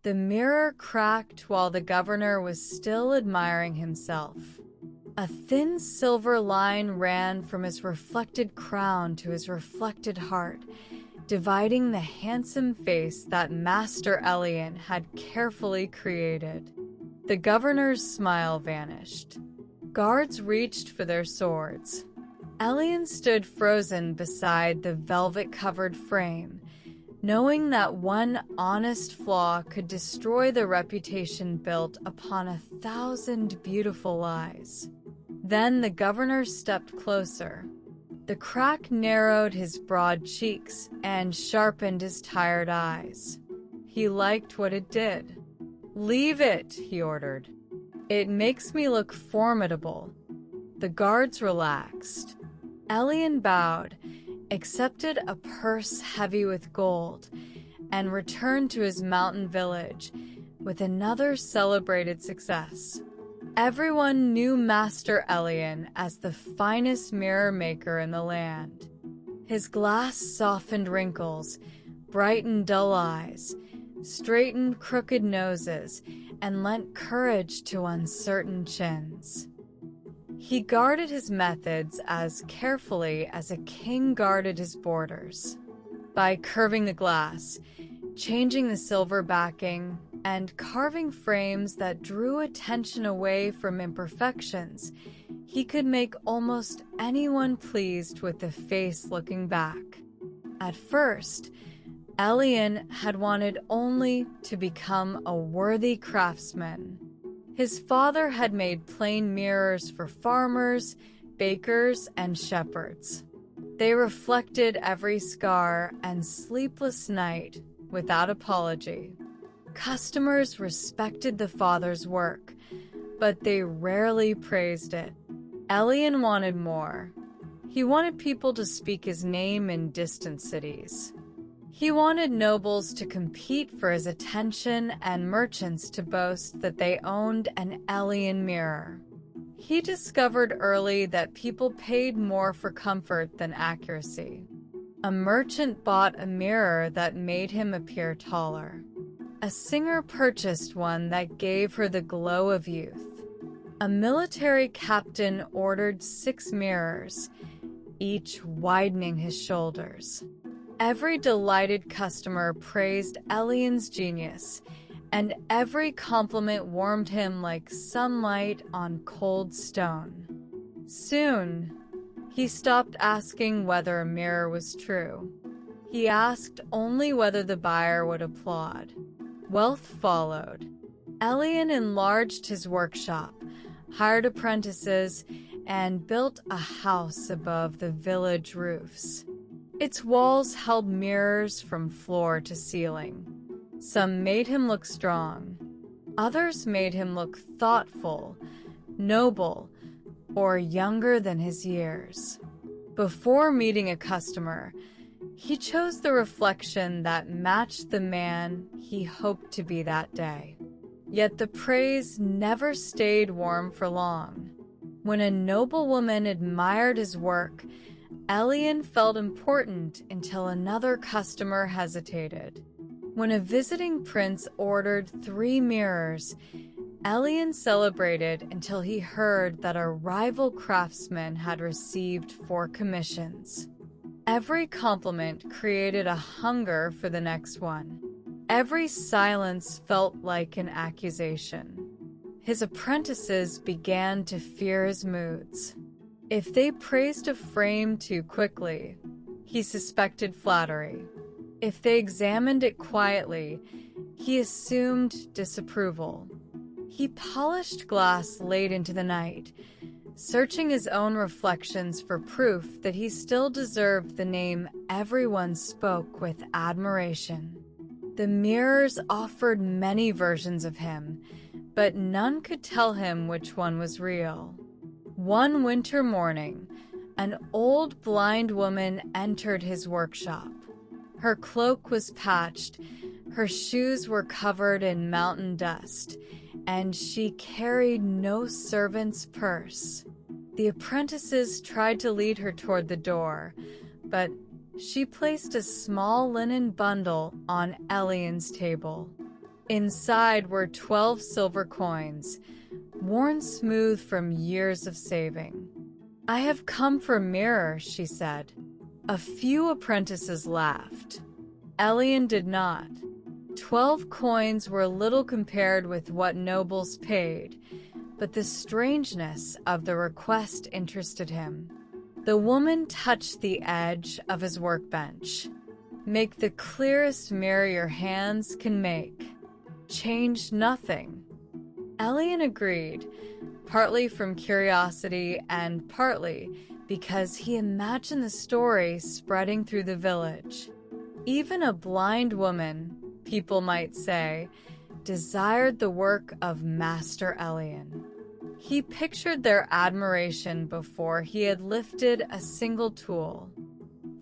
The mirror cracked while the governor was still admiring himself. A thin silver line ran from his reflected crown to his reflected heart, dividing the handsome face that Master Elian had carefully created. The governor's smile vanished. Guards reached for their swords. Elian stood frozen beside the velvet-covered frame, knowing that one honest flaw could destroy the reputation built upon 1,000 beautiful lies. Then the governor stepped closer. The crack narrowed his broad cheeks and sharpened his tired eyes. He liked what it did. "Leave it," he ordered. "It makes me look formidable." The guards relaxed. Elian bowed, accepted a purse heavy with gold, and returned to his mountain village with another celebrated success. Everyone knew Master Elian as the finest mirror maker in the land. His glass softened wrinkles, brightened dull eyes, straightened crooked noses, and lent courage to uncertain chins. He guarded his methods as carefully as a king guarded his borders. By curving the glass, changing the silver backing, and carving frames that drew attention away from imperfections, he could make almost anyone pleased with the face looking back. At first, Elian had wanted only to become a worthy craftsman. His father had made plain mirrors for farmers, bakers, and shepherds. They reflected every scar and sleepless night without apology. Customers respected the father's work, but they rarely praised it. Elian wanted more. He wanted people to speak his name in distant cities. He wanted nobles to compete for his attention and merchants to boast that they owned an Elian mirror. He discovered early that people paid more for comfort than accuracy. A merchant bought a mirror that made him appear taller. A singer purchased one that gave her the glow of youth. A military captain ordered 6 mirrors, each widening his shoulders. Every delighted customer praised Elian's genius, and every compliment warmed him like sunlight on cold stone. Soon, he stopped asking whether a mirror was true. He asked only whether the buyer would applaud. Wealth followed. Elian enlarged his workshop, hired apprentices, and built a house above the village roofs. Its walls held mirrors from floor to ceiling. Some made him look strong. Others made him look thoughtful, noble, or younger than his years. Before meeting a customer, he chose the reflection that matched the man he hoped to be that day. Yet the praise never stayed warm for long. When a noblewoman admired his work, Elian felt important until another customer hesitated. When a visiting prince ordered 3 mirrors, Elian celebrated until he heard that a rival craftsman had received 4 commissions. Every compliment created a hunger for the next one. Every silence felt like an accusation. His apprentices began to fear his moods. If they praised a frame too quickly, he suspected flattery. If they examined it quietly, he assumed disapproval. He polished glass late into the night, searching his own reflections for proof that he still deserved the name everyone spoke with admiration. The mirrors offered many versions of him, but none could tell him which one was real. One winter morning, an old blind woman entered his workshop. Her cloak was patched, her shoes were covered in mountain dust, and she carried no servant's purse. The apprentices tried to lead her toward the door, but she placed a small linen bundle on Elian's table. Inside were 12 silver coins, worn smooth from years of saving. "I have come for a mirror," she said. A few apprentices laughed. Elian did not. 12 coins were little compared with what nobles paid, but the strangeness of the request interested him. The woman touched the edge of his workbench. "Make the clearest mirror your hands can make. Change nothing." Elian agreed, partly from curiosity and partly because he imagined the story spreading through the village. Even a blind woman, people might say, desired the work of Master Elian. He pictured their admiration before he had lifted a single tool.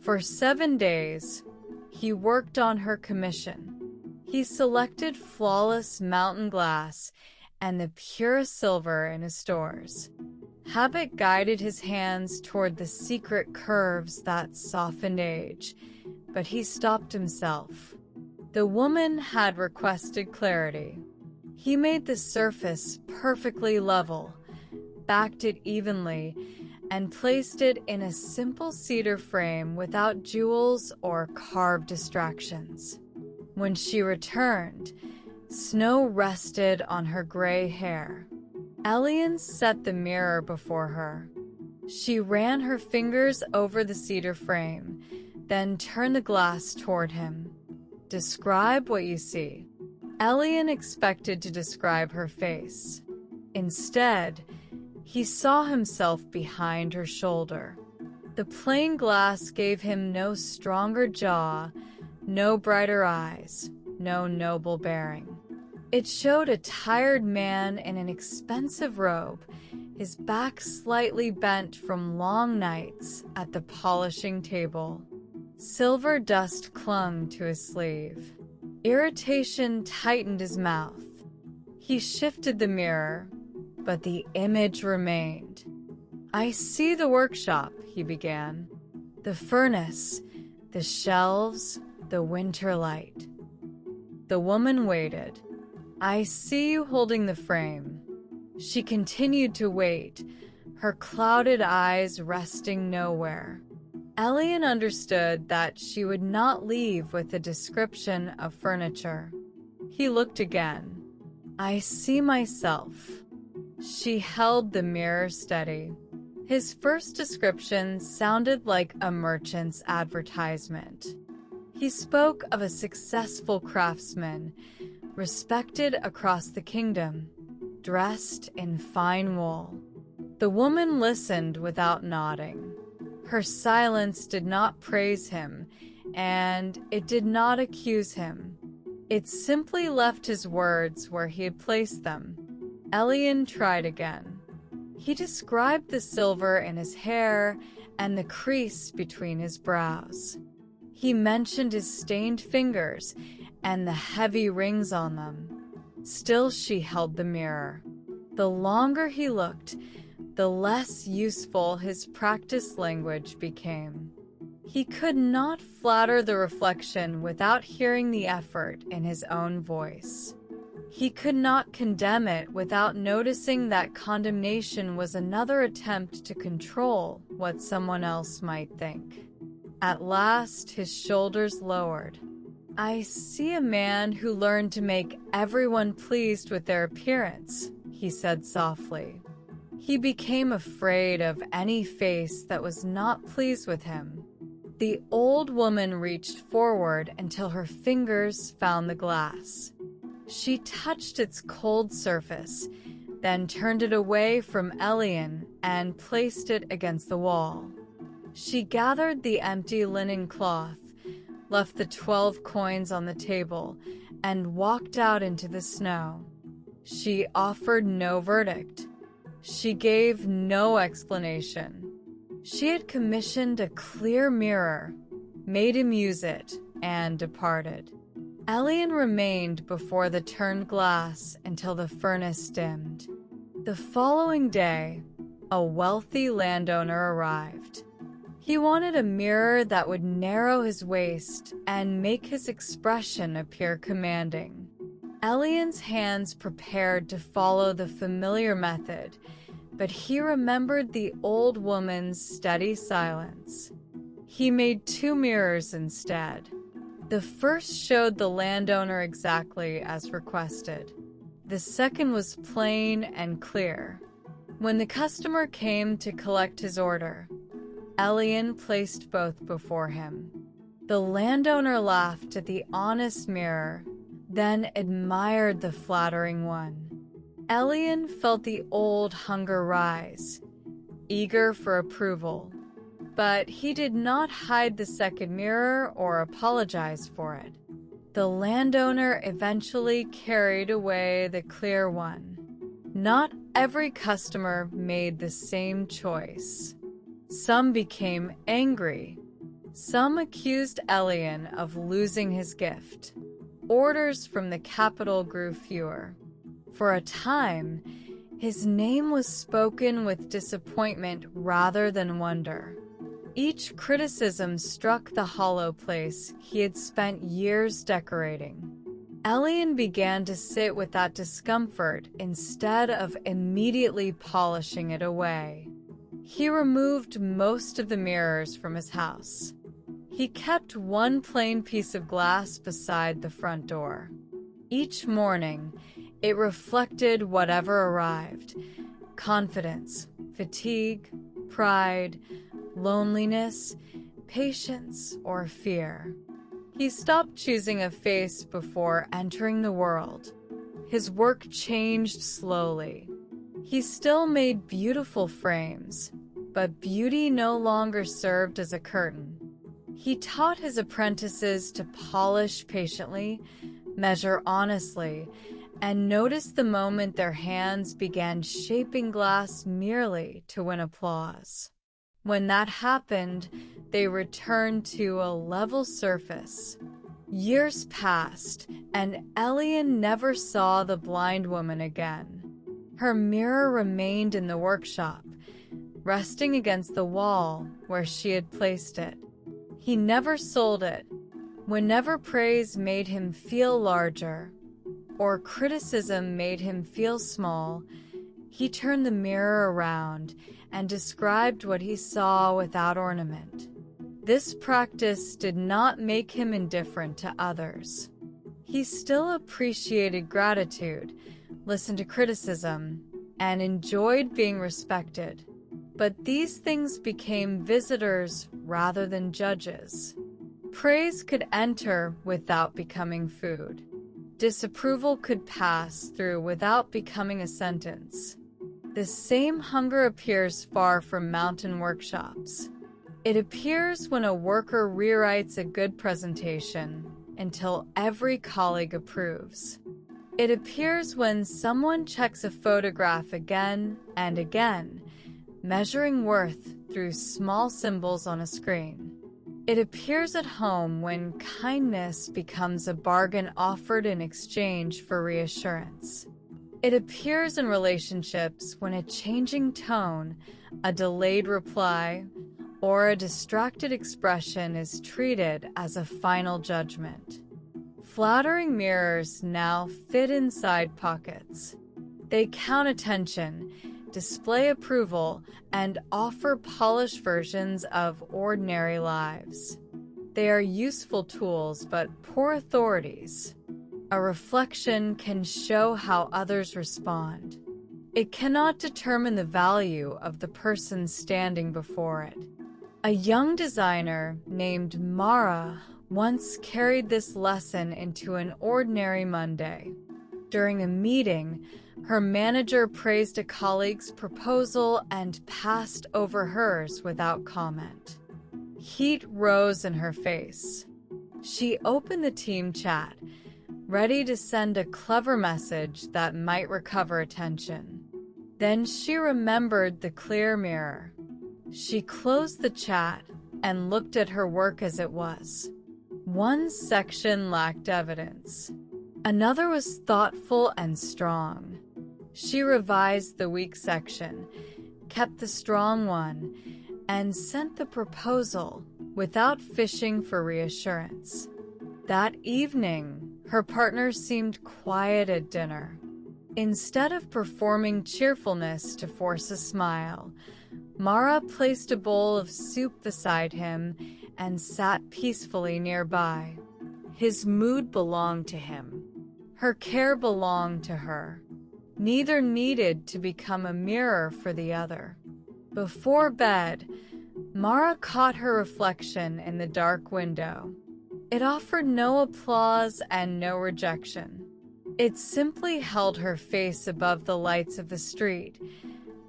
For 7 days, he worked on her commission. He selected flawless mountain glass and the purest silver in his stores. Habit guided his hands toward the secret curves that softened age, but he stopped himself. The woman had requested clarity. He made the surface perfectly level, backed it evenly, and placed it in a simple cedar frame without jewels or carved distractions. When she returned, snow rested on her gray hair. Elian set the mirror before her. She ran her fingers over the cedar frame, then turned the glass toward him. "Describe what you see." Elian expected to describe her face. Instead, he saw himself behind her shoulder. The plain glass gave him no stronger jaw, no brighter eyes, no noble bearing. It showed a tired man in an expensive robe, his back slightly bent from long nights at the polishing table. Silver dust clung to his sleeve. Irritation tightened his mouth. He shifted the mirror, but the image remained. "I see the workshop," he began. "The furnace, the shelves, the winter light." The woman waited. "I see you holding the frame." She continued to wait, her clouded eyes resting nowhere. Elian understood that she would not leave with a description of furniture. He looked again. "I see myself." She held the mirror steady. His first description sounded like a merchant's advertisement. He spoke of a successful craftsman, respected across the kingdom, dressed in fine wool. The woman listened without nodding. Her silence did not praise him, and it did not accuse him. It simply left his words where he had placed them. Elian tried again. He described the silver in his hair and the crease between his brows. He mentioned his stained fingers and the heavy rings on them. Still she held the mirror. The longer he looked, the less useful his practiced language became. He could not flatter the reflection without hearing the effort in his own voice. He could not condemn it without noticing that condemnation was another attempt to control what someone else might think. At last, his shoulders lowered. "I see a man who learned to make everyone pleased with their appearance," he said softly. He became afraid of any face that was not pleased with him. The old woman reached forward until her fingers found the glass. She touched its cold surface, then turned it away from Elian and placed it against the wall. She gathered the empty linen cloth, left the 12 coins on the table, and walked out into the snow. She offered no verdict. She gave no explanation. She had commissioned a clear mirror, made him use it, and departed. Elian remained before the turned glass until the furnace dimmed. The following day, a wealthy landowner arrived. He wanted a mirror that would narrow his waist and make his expression appear commanding. Elian's hands prepared to follow the familiar method, but he remembered the old woman's steady silence. He made 2 mirrors instead. The first showed the landowner exactly as requested. The second was plain and clear. When the customer came to collect his order, Elian placed both before him. The landowner laughed at the honest mirror, then admired the flattering one. Elian felt the old hunger rise, eager for approval. But he did not hide the second mirror or apologize for it. The landowner eventually carried away the clear one. Not every customer made the same choice. Some became angry. Some accused Elian of losing his gift. Orders from the capital grew fewer. For a time, his name was spoken with disappointment rather than wonder. Each criticism struck the hollow place he had spent years decorating. Elian began to sit with that discomfort instead of immediately polishing it away. He removed most of the mirrors from his house. He kept one plain piece of glass beside the front door. Each morning, it reflected whatever arrived: confidence, fatigue, pride, loneliness, patience, or fear. He stopped choosing a face before entering the world. His work changed slowly. He still made beautiful frames, but beauty no longer served as a curtain. He taught his apprentices to polish patiently, measure honestly, and notice the moment their hands began shaping glass merely to win applause. When that happened, they returned to a level surface. Years passed, and Elian never saw the blind woman again. Her mirror remained in the workshop, resting against the wall where she had placed it. He never sold it. Whenever praise made him feel larger, or criticism made him feel small, he turned the mirror around and described what he saw without ornament. This practice did not make him indifferent to others. He still appreciated gratitude, listened to criticism, and enjoyed being respected. But these things became visitors rather than judges. Praise could enter without becoming food. Disapproval could pass through without becoming a sentence. The same hunger appears far from mountain workshops. It appears when a worker rewrites a good presentation until every colleague approves. It appears when someone checks a photograph again and again, measuring worth through small symbols on a screen. It appears at home when kindness becomes a bargain offered in exchange for reassurance. It appears in relationships when a changing tone, a delayed reply, or a distracted expression is treated as a final judgment. Flattering mirrors now fit inside pockets. They count attention, display approval, and offer polished versions of ordinary lives. They are useful tools but poor authorities. A reflection can show how others respond. It cannot determine the value of the person standing before it. A young designer named Mara once carried this lesson into an ordinary Monday. During a meeting, her manager praised a colleague's proposal and passed over hers without comment. Heat rose in her face. She opened the team chat, ready to send a clever message that might recover attention. Then she remembered the clear mirror. She closed the chat and looked at her work as it was. One section lacked evidence. Another was thoughtful and strong. She revised the weak section, kept the strong one, and sent the proposal without fishing for reassurance. That evening, Her partner seemed quiet at dinner. Instead of performing cheerfulness to force a smile, Mara placed a bowl of soup beside him and sat peacefully nearby. His mood belonged to him. Her care belonged to her. Neither needed to become a mirror for the other. Before bed, Mara caught her reflection in the dark window. It offered no applause and no rejection. It simply held her face above the lights of the street,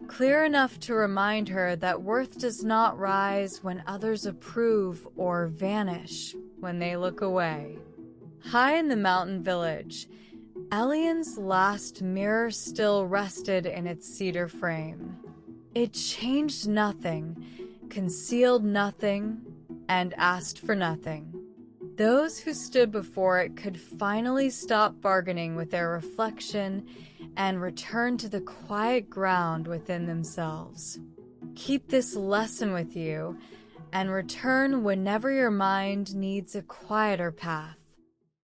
clear enough to remind her that worth does not rise when others approve or vanish when they look away. High in the mountain village, Elian's last mirror still rested in its cedar frame. It changed nothing, concealed nothing, and asked for nothing. Those who stood before it could finally stop bargaining with their reflection and return to the quiet ground within themselves. Keep this lesson with you and return whenever your mind needs a quieter path.